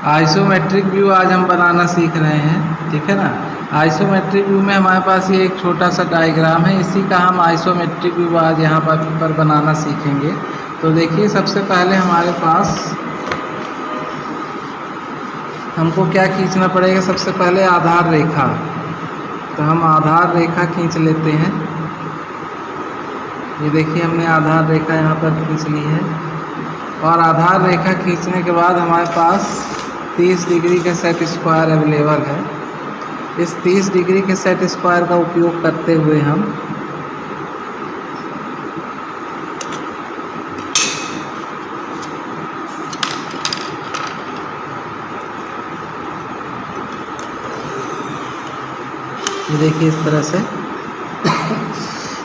Isometric view आज हम बनाना सीख रहे हैं, ठीक है ना। आइसोमेट्रिक व्यू में हमारे पास ये एक छोटा सा डायग्राम है, इसी का हम आइसोमेट्रिक व्यू आज यहाँ पर बनाना सीखेंगे। तो देखिए, सबसे पहले हमारे पास हमको क्या खींचना पड़ेगा। सबसे पहले आधार रेखा, तो हम आधार रेखा खींच लेते हैं। ये देखिए, हमने आधार रेखा यहाँ पर खींच ली है। और आधार रेखा खींचने के बाद हमारे पास 30 डिग्री का सेट स्क्वायर अवेलेबल है। इस 30 डिग्री के सेट स्क्वायर का उपयोग करते हुए हम ये देखिए इस तरह से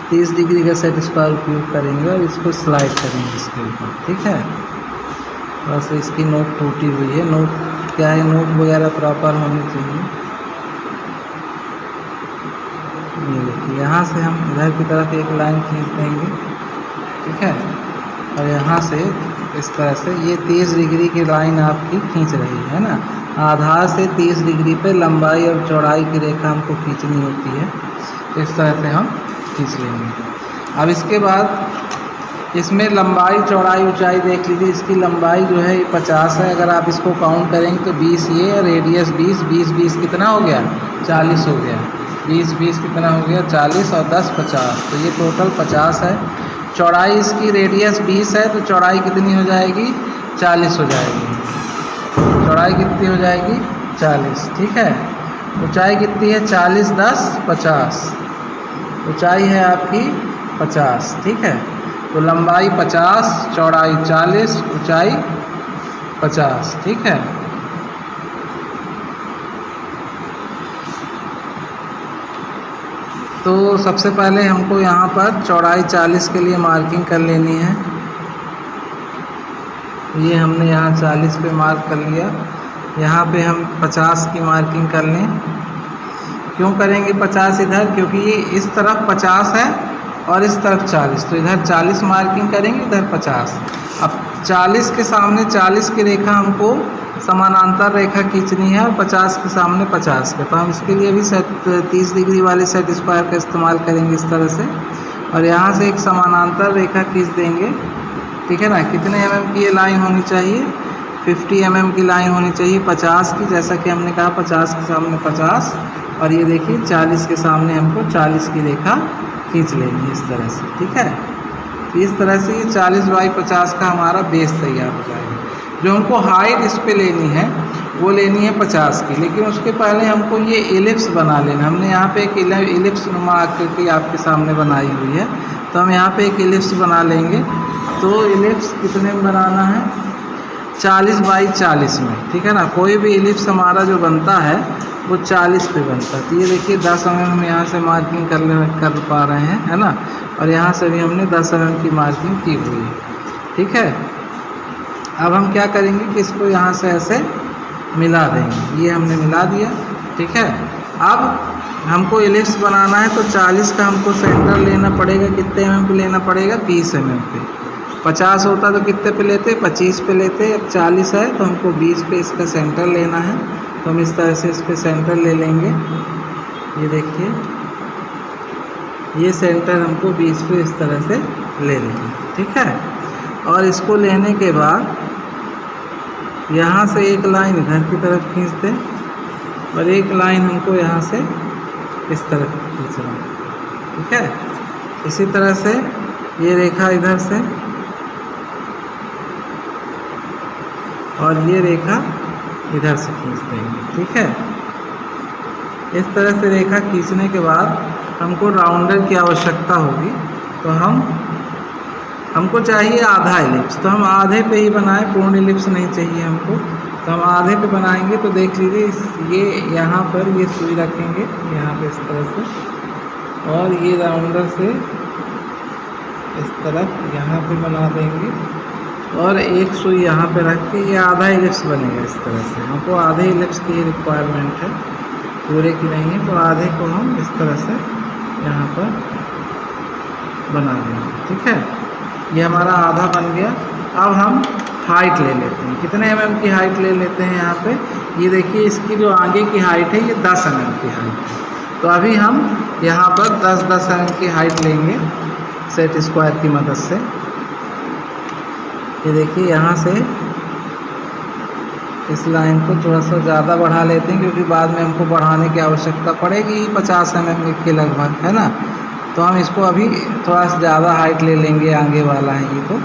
30 डिग्री का सेट स्क्वायर उपयोग करेंगे और इसको स्लाइड करेंगे इसके ऊपर, ठीक है। बस इसकी नोक टूटी हुई है, नोक क्या है, नोक वगैरह प्रॉपर होनी चाहिए। ये देखिए, यहाँ से हम इधर की तरफ एक लाइन खींच देंगे, ठीक है। और यहाँ से इस तरह से ये 30 डिग्री की लाइन आपकी खींच रही है ना। आधार से 30 डिग्री पे लंबाई और चौड़ाई की रेखा हमको खींचनी होती है, तो इस तरह से हम खींच लेंगे। अब इसके बाद इसमें लंबाई चौड़ाई ऊंचाई देख लीजिए। इसकी लंबाई जो है ये 50 है। अगर आप इसको काउंट करेंगे तो 20 ये, रेडियस 20 कितना हो गया, 40 हो गया। 20 कितना हो गया, 40 और 10 50, तो ये टोटल 50 है। चौड़ाई इसकी रेडियस 20 है, तो चौड़ाई कितनी हो जाएगी, 40 हो जाएगी। चौड़ाई कितनी हो जाएगी, 40, ठीक है। ऊंचाई कितनी है, 40 10 50, ऊंचाई है आपकी 50, ठीक है। तो लंबाई 50, चौड़ाई 40, ऊंचाई 50, ठीक है। तो सबसे पहले हमको यहाँ पर चौड़ाई 40 के लिए मार्किंग कर लेनी है। ये हमने यहाँ 40 पे मार्क कर लिया। यहाँ पे हम 50 की मार्किंग कर लें। क्यों करेंगे 50 इधर, क्योंकि ये इस तरफ 50 है और इस तरफ 40, तो इधर 40 मार्किंग करेंगे, इधर 50। अब 40 के सामने 40 की रेखा हमको समानांतर रेखा खींचनी है और 50 के सामने 50 का, तो हम इसके लिए भी 30 डिग्री वाले सेट स्क्वायर का इस्तेमाल करेंगे इस तरह से। और यहाँ से एक समानांतर रेखा खींच देंगे, ठीक है ना। कितने mm की ये लाइन होनी चाहिए, 50 mm की लाइन होनी चाहिए 50 की, जैसा कि हमने कहा 50 के सामने 50। और ये देखिए 40 के सामने हमको 40 की रेखा खींच लेनी है इस तरह से, ठीक है। तो इस तरह से ये 40 बाई 50 का हमारा बेस तैयार हो जाएगा। जो हमको हाइट इस पे लेनी है वो लेनी है 50 की, लेकिन उसके पहले हमको ये एलिप्स बना लेना। हमने यहाँ पे एक एलिप्स नुमा आकृति आपके सामने बनाई हुई है, तो हम यहाँ पे एक एलिप्स बना लेंगे। तो एलिप्स कितने में बनाना है, 40 बाई 40 में, ठीक है ना। कोई भी एलिप्स हमारा जो बनता है वो 40 पे बनता है। तो ये देखिए 10 mm हम यहाँ से मार्किंग कर पा रहे हैं, है ना। और यहाँ से भी हमने 10 mm की मार्किंग की हुई है, ठीक है। अब हम क्या करेंगे कि इसको यहाँ से ऐसे मिला देंगे। ये हमने मिला दिया, ठीक है। अब हमको एलिप्स बनाना है, तो 40 का हमको सेंटर लेना पड़ेगा। कितने mm पे लेना पड़ेगा, 20 mm पे। 50 होता तो कितने पे लेते, 25 पे लेते। अब 40 है तो हमको 20 पे इसका सेंटर लेना है, तो हम इस तरह से इस पे सेंटर ले लेंगे। ये देखिए, ये सेंटर हमको 20 पे इस तरह से ले लेंगे, ठीक है। और इसको लेने के बाद यहाँ से एक लाइन इधर की तरफ खींच दें और एक लाइन हमको यहाँ से इस तरफ खींचना है, ठीक है। इसी तरह से ये रेखा इधर से और ये रेखा इधर से खींच देंगे, ठीक है। इस तरह से रेखा खींचने के बाद हमको राउंडर की आवश्यकता होगी, तो हमको चाहिए आधा एलिप्स, तो हम आधे पे ही बनाएं, पूर्ण एलिप्स नहीं चाहिए हमको। तो हम आधे पे बनाएंगे। तो देख लीजिए, ये यहाँ पर ये सुई रखेंगे यहाँ पे इस तरह से, और ये राउंडर से इस तरफ यहाँ पे बना देंगे और एक सुई यहाँ पे रख के ये आधा एलिप्स बनेगा इस तरह से। हमको आधे एलिप्स की रिक्वायरमेंट है, पूरे की नहीं है। तो आधे को हम इस तरह से यहाँ पर बना देंगे, ठीक है। ये हमारा आधा बन गया। अब हम हाइट ले लेते हैं। कितने mm की हाइट ले लेते हैं यहाँ पे? ये देखिए इसकी जो आगे की हाइट है ये 10 mm की हाइट है। तो अभी हम यहाँ पर 10-10 mm की हाइट लेंगे सेट स्क्वायर की मदद से। ये देखिए यहाँ से इस लाइन को थोड़ा सा ज़्यादा बढ़ा लेते हैं, क्योंकि बाद में हमको बढ़ाने की आवश्यकता पड़ेगी 50 mm के लगभग, है ना। तो हम इसको अभी थोड़ा सा ज़्यादा हाइट ले लेंगे। आगे वाला है ये, तो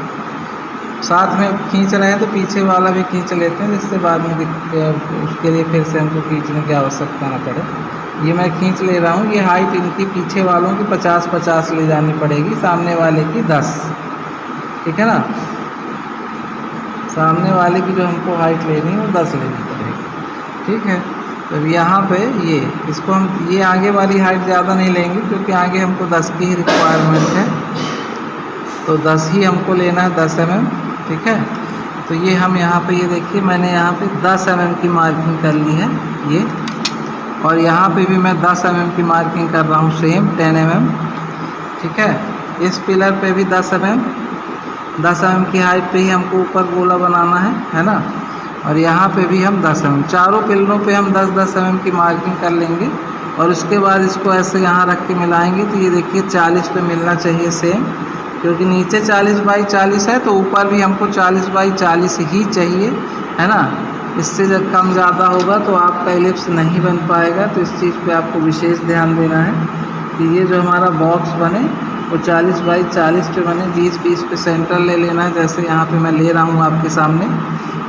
साथ में खींच रहे हैं तो पीछे वाला भी खींच लेते हैं, जिससे बाद में उसके लिए फिर से हमको खींचने की आवश्यकता ना पड़े। ये मैं खींच ले रहा हूँ। ये हाइट इनकी पीछे वालों की 50-50 ले जानी पड़ेगी, सामने वाले की 10, ठीक है ना। सामने वाले की जो हमको हाइट लेनी है वो 10 लेनी पड़ेगी, ठीक है। तो यहाँ पे ये इसको हम ये आगे वाली हाइट ज़्यादा नहीं लेंगे, क्योंकि आगे हमको 10 की ही रिक्वायरमेंट है, तो 10 ही हमको लेना है, 10 mm, ठीक है। तो ये हम यहाँ पे ये देखिए मैंने यहाँ पे 10 mm की मार्किंग कर ली है ये, और यहाँ पे भी मैं 10 mm की मार्किंग कर रहा हूँ, सेम 10 mm, ठीक है। इस पिलर पे भी 10 mm की हाइट पे ही हमको ऊपर गोला बनाना है ना। और यहाँ पे भी हम 10 mm, चारों पिलरों पे हम 10-10 mm की मार्किंग कर लेंगे। और उसके बाद इसको ऐसे यहाँ रख के मिलाएंगे। तो ये देखिए 40 पे मिलना चाहिए सेम, क्योंकि नीचे 40x40 है, तो ऊपर भी हमको 40x40 ही चाहिए, है ना। इससे जब कम ज़्यादा होगा तो आपका एलिप्स नहीं बन पाएगा। तो इस चीज़ पे आपको विशेष ध्यान देना है कि ये जो हमारा बॉक्स बने वो 40x40 पे बने। 20-20 पे सेंटर ले लेना है, जैसे यहाँ पे मैं ले रहा हूँ आपके सामने।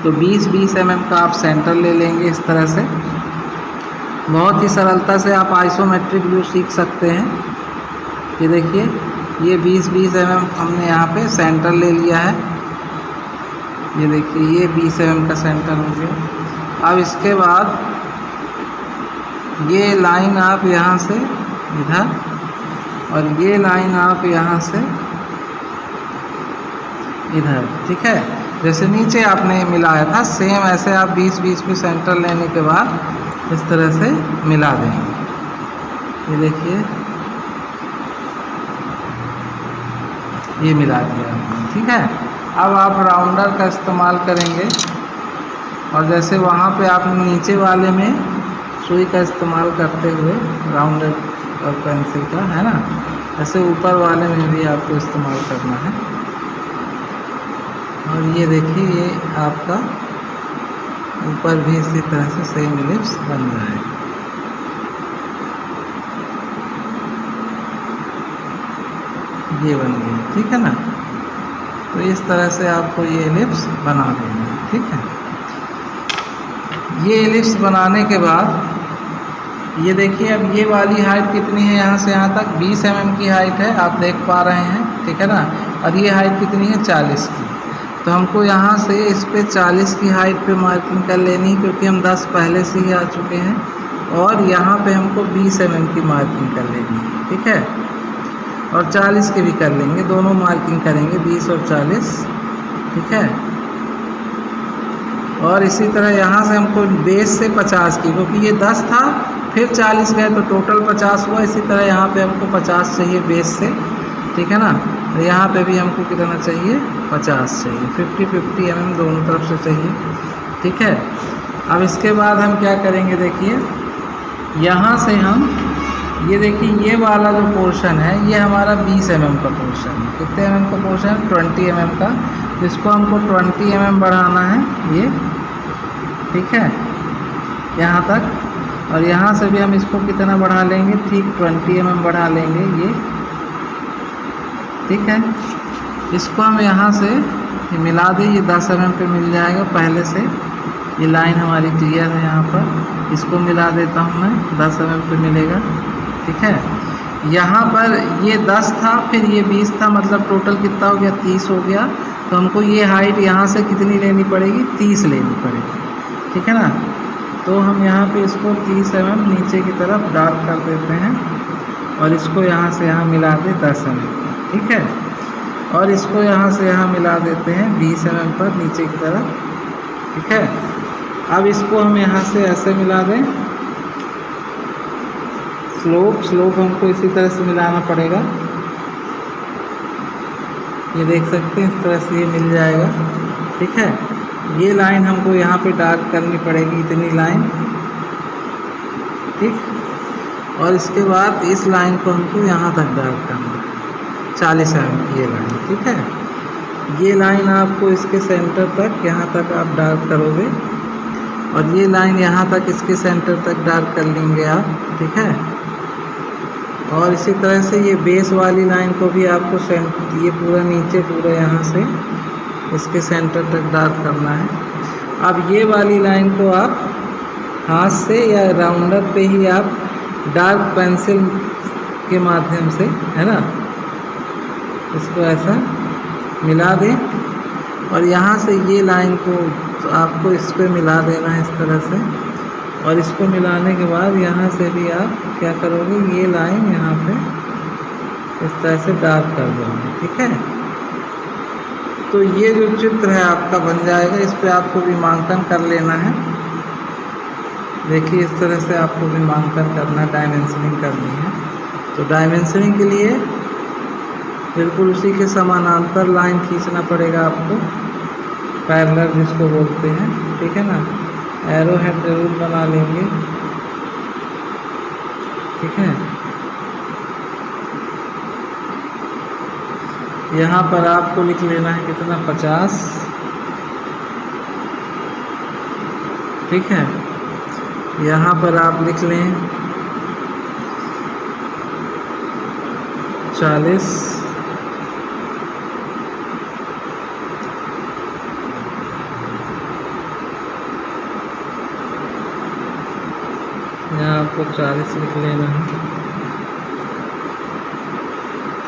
तो 20-20 mm का आप सेंटर ले लेंगे इस तरह से। बहुत ही सरलता से आप आइसोमेट्रिक व्यू सीख सकते हैं। ये देखिए ये 20-20 mm हमने यहाँ पे सेंटर ले लिया है। ये देखिए ये 20 mm का सेंटर हो गया। अब इसके बाद ये लाइन आप यहाँ से इधर, और ये लाइन आप यहाँ से इधर, ठीक है। जैसे नीचे आपने मिलाया था सेम ऐसे आप 20-20 पे सेंटर लेने के बाद इस तरह से मिला देंगे। ये देखिए ये मिला दिया, ठीक है। अब आप राउंडर का इस्तेमाल करेंगे, और जैसे वहाँ पे आपने नीचे वाले में सुई का इस्तेमाल करते हुए राउंडर और पेंसिल का, है ना, ऐसे ऊपर वाले में भी आपको इस्तेमाल करना है। और ये देखिए ये आपका ऊपर भी इसी तरह से सेम एलिप्स बन रहा है। ये बन गया, ठीक है ना। तो इस तरह से आपको ये एलिप्स बना देना है, ठीक है। ये एलिप्स बनाने के बाद ये देखिए अब ये वाली हाइट कितनी है, यहाँ से यहाँ तक 20 mm की हाइट है, आप देख पा रहे हैं, ठीक है ना। और ये हाइट कितनी है, 40 की। तो हमको यहाँ से इस पे 40 की हाइट पे मार्किंग कर लेनी, क्योंकि हम 10 पहले से ही आ चुके हैं। और यहाँ पे हमको 20 mm की मार्किंग कर लेनी, ठीक है। और 40 की भी कर लेंगे, दोनों मार्किंग करेंगे 20 और 40, ठीक है। और इसी तरह यहाँ से हमको बेस से 50 की, क्योंकि ये 10 था फिर 40 गए तो टोटल 50 हुआ। इसी तरह यहाँ पे हमको 50 चाहिए बेस से, ठीक है ना। तो यहाँ पे भी हमको कितना चाहिए, 50 चाहिए। 50-50 mm दोनों तरफ से चाहिए, ठीक है। अब इसके बाद हम क्या करेंगे, देखिए यहाँ से हम ये देखिए ये वाला जो पोर्शन है ये हमारा 20 mm का पोर्शन है। कितने mm का पोर्शन, 20 mm का। इसको हमको 20 mm बढ़ाना है ये, ठीक है, यहाँ तक। और यहाँ से भी हम इसको कितना बढ़ा लेंगे, ठीक 20 mm बढ़ा लेंगे ये, ठीक है। इसको हम यहाँ से मिला दें, ये 10 mm पे मिल जाएगा पहले से। ये लाइन हमारी क्लियर है, यहाँ पर इसको मिला देता हूँ मैं, 10 mm पे मिलेगा, ठीक है। यहाँ पर ये 10 था फिर ये 20 था, मतलब टोटल कितना हो गया, 30 हो गया। तो हमको ये हाइट यहाँ से कितनी लेनी पड़ेगी, 30 लेनी पड़ेगी, ठीक है ना। तो हम यहाँ पे इसको 30 mm नीचे की तरफ डार्क कर देते हैं, और इसको यहाँ से यहाँ मिला दे 10 mm, ठीक है। और इसको यहाँ से यहाँ मिला देते हैं 20 mm पर नीचे की तरफ, ठीक है। अब इसको हम यहाँ से ऐसे मिला दें, स्लोप हमको इसी तरह से मिलाना पड़ेगा, ये देख सकते हैं, इस तरह से ये मिल जाएगा। ठीक है, ये लाइन हमको यहाँ पे डार्क करनी पड़ेगी, इतनी लाइन। ठीक, और इसके बाद इस लाइन को हमको यहाँ तक डार्क करना है, 40 mm की ये लाइन। ठीक है, ये लाइन आपको इसके सेंटर तक, यहाँ तक आप डार्क करोगे, और ये लाइन यहाँ तक इसके सेंटर तक डार्क कर लेंगे आप। ठीक है, और इसी तरह से ये बेस वाली लाइन को भी आपको ये पूरा नीचे पूरा यहाँ से इसके सेंटर तक डार्क करना है। अब ये वाली लाइन को आप हाथ से या राउंडर पे ही आप डार्क पेंसिल के माध्यम से, है ना, इसको ऐसा मिला दें, और यहाँ से ये लाइन को आपको इस पर मिला देना है इस तरह से। और इसको मिलाने के बाद यहाँ से भी आप क्या करोगे, ये लाइन यहाँ पे इस तरह से डार्क कर दोगे। ठीक है, तो ये जो चित्र है आपका बन जाएगा। इस पे आपको विमांकन कर लेना है। देखिए, इस तरह से आपको विमांकन करना, डायमेंशनिंग करनी है। तो डायमेंशनिंग के लिए बिल्कुल उसी के समानांतर लाइन खींचना पड़ेगा आपको, पैरेलल जिसको बोलते हैं। ठीक है ना, एरो हेड जरूर बना लेंगे। ठीक है, यहाँ पर आपको लिख लेना है कितना, 50। ठीक है, यहाँ पर आप लिख लें 40। यहाँ आपको 40 लिख लेना है।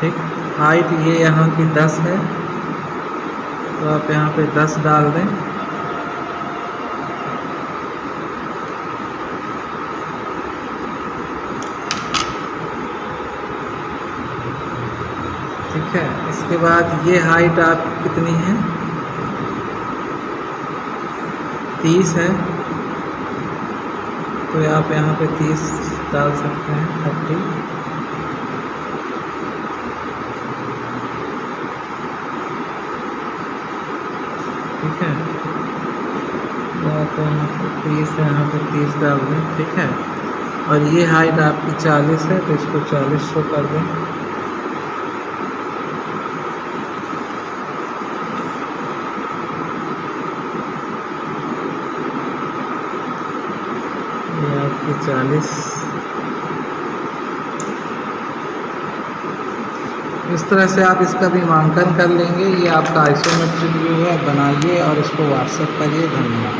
ठीक, हाइट ये यहाँ की 10 है, तो आप यहाँ पे 10 डाल दें। ठीक है, इसके बाद ये हाइट आपकी कितनी है, 30 है, तो आप यहाँ पे 30 डाल सकते हैं, 30। ठीक है, तो आप यहाँ पे 30 है, यहाँ पे 30 डाल दें। ठीक है, और ये हाइट आपकी 40 है, तो इसको 40 शो कर दें। ये आपकी 40। इस तरह से आप इसका विमांकन कर लेंगे। ये आपका आइसोमेट्रिक व्यू है, बनाइए और इसको व्हाट्सएप करिए। धन्यवाद।